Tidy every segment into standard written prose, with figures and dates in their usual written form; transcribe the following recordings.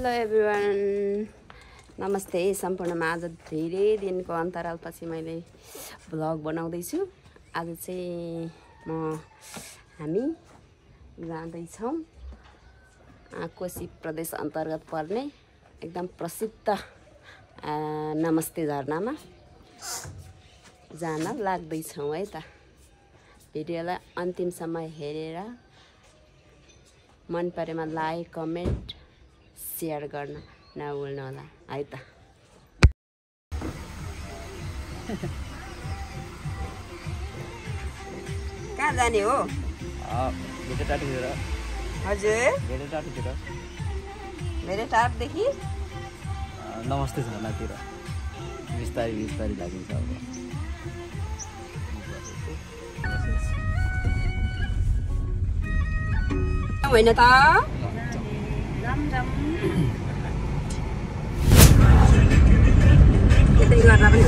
Hello everyone, नमस्ते सम्पूर्णमा। आज धेरै दिनको अन्तरालपछि मैले भ्लग बनाउँदैछु। आज चाहिँ हामी जाँदैछौँ कोशी प्रदेश अन्तर्गत पर्ने एकदम प्रसिद्ध नमस्ते झरनामा जान लाग्दैछौँ है त। भिडियोलाई अन्तिमसम्म हेरेर मन परेमा लाइक कमेन्ट सेयर गर्न नभुल्नु होला है त। कहाँ जाने हो? हजुर धेरै टाढोदेखि नमस्ते झरनातिर बिस्तारै बिस्तारै लागिन्छ। होइन त यतै गर्दा पनि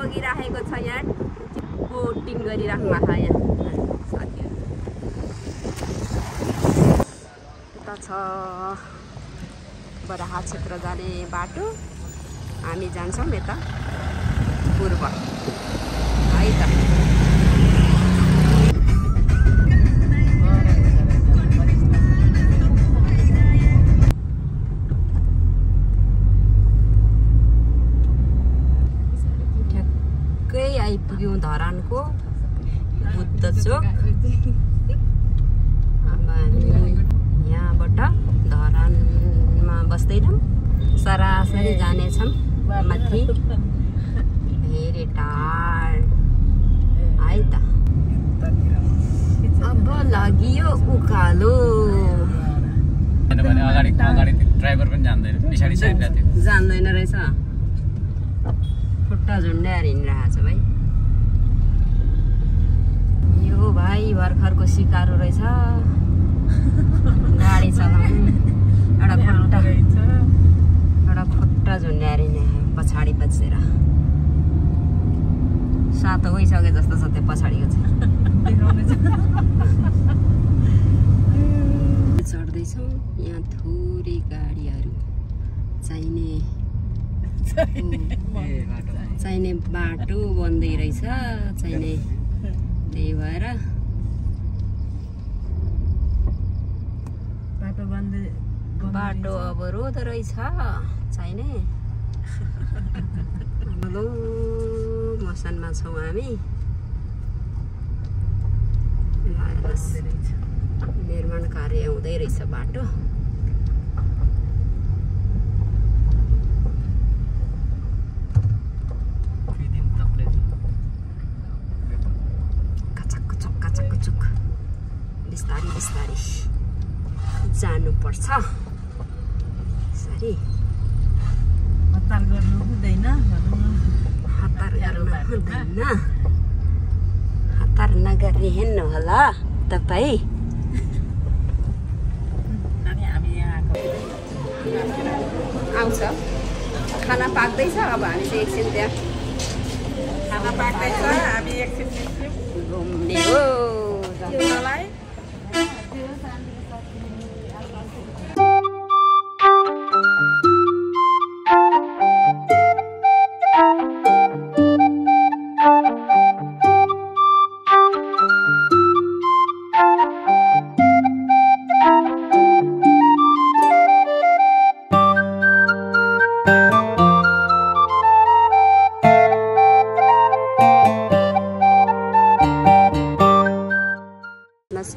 बगिरहेको छ। यहाँ बोटिङ गरिराख्नु भएको छ। यहाँ साथीहरू यता छ बराहा क्षेत्र जाने बाटो। हामी जान्छौँ यता पूर्व है त। आइपुग्यौँ धरानको बुद्ध चोक। अब हामी यहाँबाट धरानमा बस्दैनौँ, सरासरी जानेछौँ माथि धेरै टाढ है त। अब लागियो उकालो। अगाडि ड्राइभर पनि जान्दैन रहेछ, खुट्टा झुन्ड्याएर हिँडिरहेको छ भाइ। यो भाइ भर्खरको सिकारो रहेछ, गाडी चलाउनु एउटा खुट्टा झुन्ड्याएर हिँड्ने पछाडि बसेर। सातो गइसके जस्तो छ त्यो पछाडिको चाहिँ। चढ्दैछौँ। यहाँ थोरै गाडीहरू चाहिने बाटो बन्दै रहेछ चाहिने, त्यही भएर बाटो अवरोध रहेछ चाहिने। हेलो मसनमा छौँ हामी। निर्माण कार्य हुँदै रहेछ बाटो। बिस्तारी बिस्तारी जानुपर्छ। सरी हतार गर्नु हुँदैन, हतार नगरी हिँड्नु होला तपाईँ। आउँछ खाना पाक्दैछ। अब हामी चाहिँ एकछिन त्यहाँ खाना पाक्दैछ, हामी एकछिन घुम्ने हो।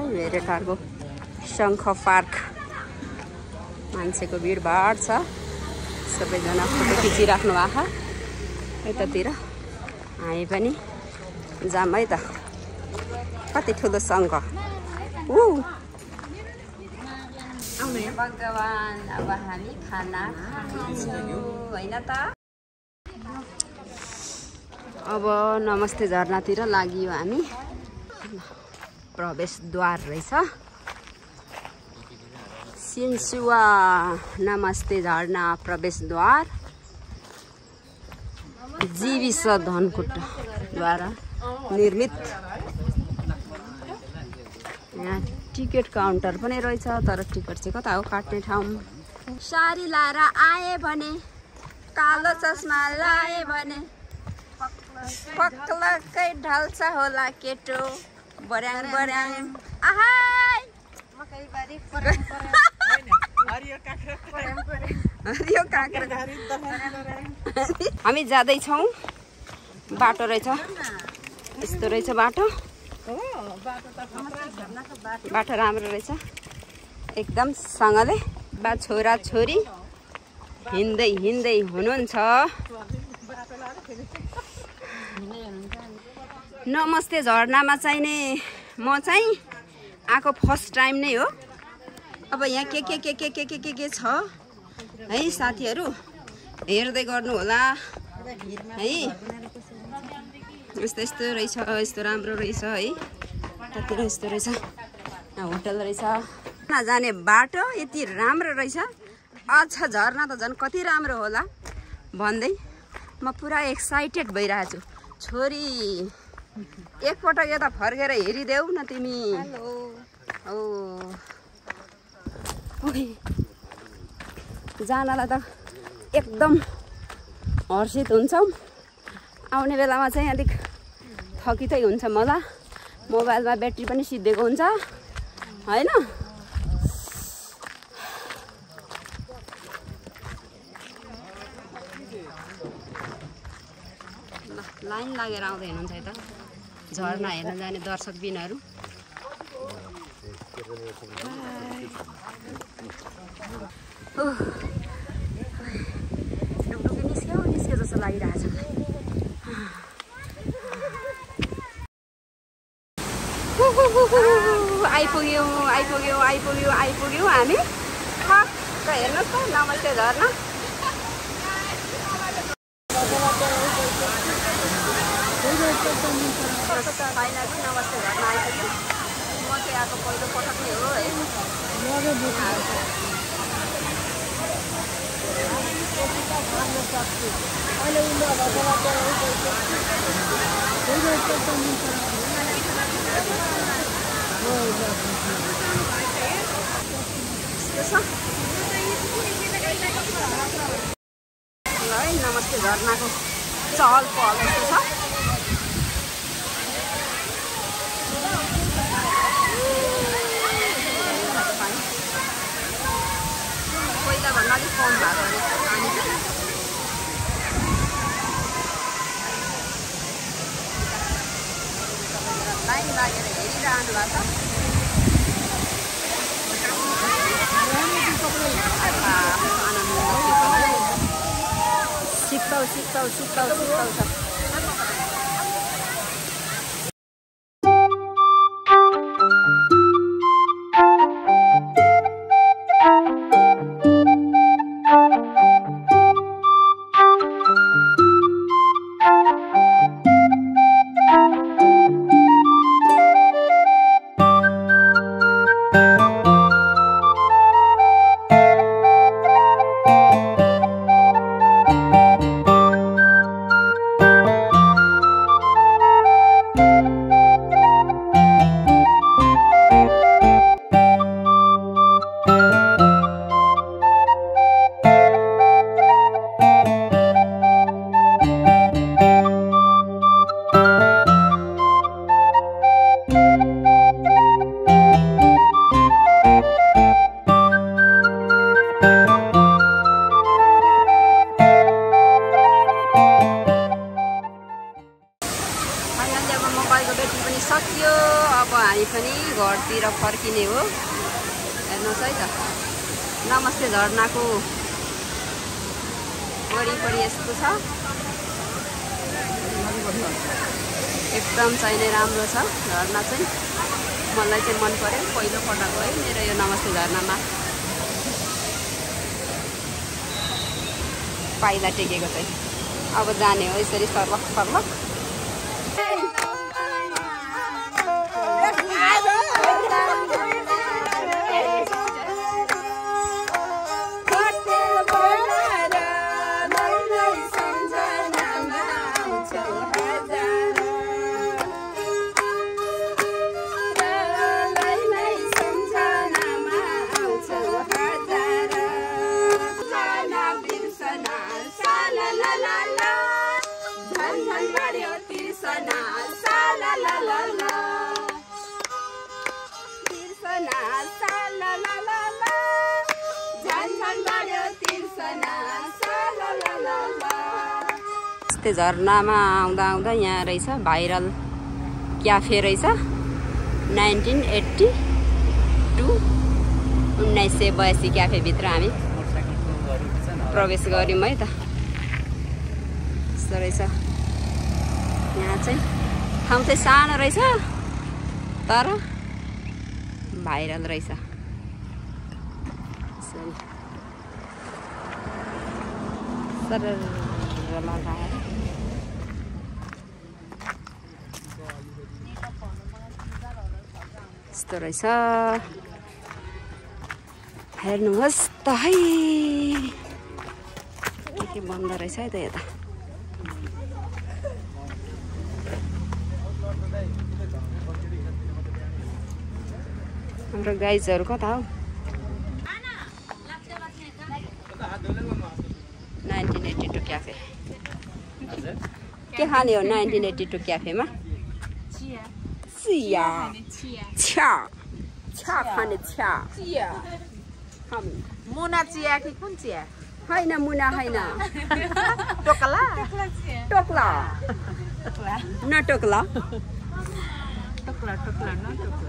मेरे टाढको शङ्ख पार्क मान्छेको भिडभाड छ। सबैजना फोटो खिचिराख्नु भएको यतातिर हामी पनि जाम है त। कति ठुलो सङ्घ भगवान्। अब हामी खाना खान्छौँ होइन त। अब नमस्ते झरनातिर लागियो हामी। प्रवेशद्वार रहेछ सिन्सुवा नमस्ते झरना प्रवेशद्वार जीविस धनकुटाद्वारा निर्मित। यहाँ टिकट काउन्टर पनि रहेछ तर टिकट चाहिँ कता हो काट्ने ठाउँ। साडी लाएर आए भने कालो चस्मा लाए भने पक्लकै ढल्छ होला केटो बर्याङ बर्याङ। आहाई हामी जाँदैछौँ। बाटो रहेछ यस्तो रहेछ बाटो। बाटो राम्रो रहेछ एकदम सँगले। बा छोरा छोरी हिँड्दै हिँड्दै हुनुहुन्छ। नमस्ते झरनामा चाहिने म चाहिँ आएको फर्स्ट टाइम नै हो। अब यहाँ के छ है साथीहरू हेर्दै गर्नु होला है। यस्तो यस्तो रहेछ यस्तो राम्रो रहेछ है। यतातिर यस्तो रहेछ होटल रहेछ। जाने बाटो यति राम्रो रहेछ। अच्छा झरना त झन् कति राम्रो होला भन्दै म पुरा एक्साइटेड भइरहेको छु। छोरी एकपटक यता फर्केर हेरिदेऊ न तिमी। ओ जानलाई त एकदम हर्षित हुन्छौँ। आउने बेलामा चाहिँ अलिक थकितै हुन्छ मलाई। मोबाइलमा ब्याट्री पनि सिद्धिएको हुन्छ होइन। लाइन लागेर आउँदै हुनुहुन्छ यता झरना हेर्न जाने दर्शकबिनहरू। ढुकढुकी निस्क्यो जस्तो लागिरहेछ। आइपुग्यौँ हामी। हेर्नुहोस् त नमस्ते झरना। फाइनली नमस्ते झरना आइपुग्यो। म चाहिँ आएको पहिलो पटक नै हो है। नमस्ते झरनाको चहल पहल यस्तो छ। पहिला भन्दा अलिक कम भएको रहेछ पानी चाहिँ। लाइन लागेर हेरिरहनु भएको छ। शीतल छ। सकियो। अब हामी पनि घरतिर फर्किने हो। हेर्नुहोस् है त नमस्ते झरनाको वरिपरि यस्तो छ एकदम चाहिँ नै राम्रो छ झरना चाहिँ मलाई चाहिँ मन पर्यो पहिलो पटक हो है मेरो यो नमस्ते झरनामा पाइला टेकेको चाहिँ अब जाने हो यसरी सर्लक सर्लक यस्तै झरनामा आउँदा आउँदा यहाँ रहेछ भाइरल क्याफे रहेछ 1982 क्याफेभित्र हामी प्रवेश गऱ्यौँ है त यस्तो रहेछ यहाँ चाहिँ ठाउँ चाहिँ सानो रहेछ तर भाइरल रहेछ लगाएर यस्तो रहेछ हेर्नुहोस् त है के बन्द रहेछ है त यता हाम्रो गाइजहरू कता हौ 1982 क्याफे के खाने हो 1982 क्याफेमा चिया चिया चिया खाने चिया मुना चिया कि कुन चिया होइन मुना होइन टोकला टोक्ला न टोक्ला टोकला टोकला न टोकला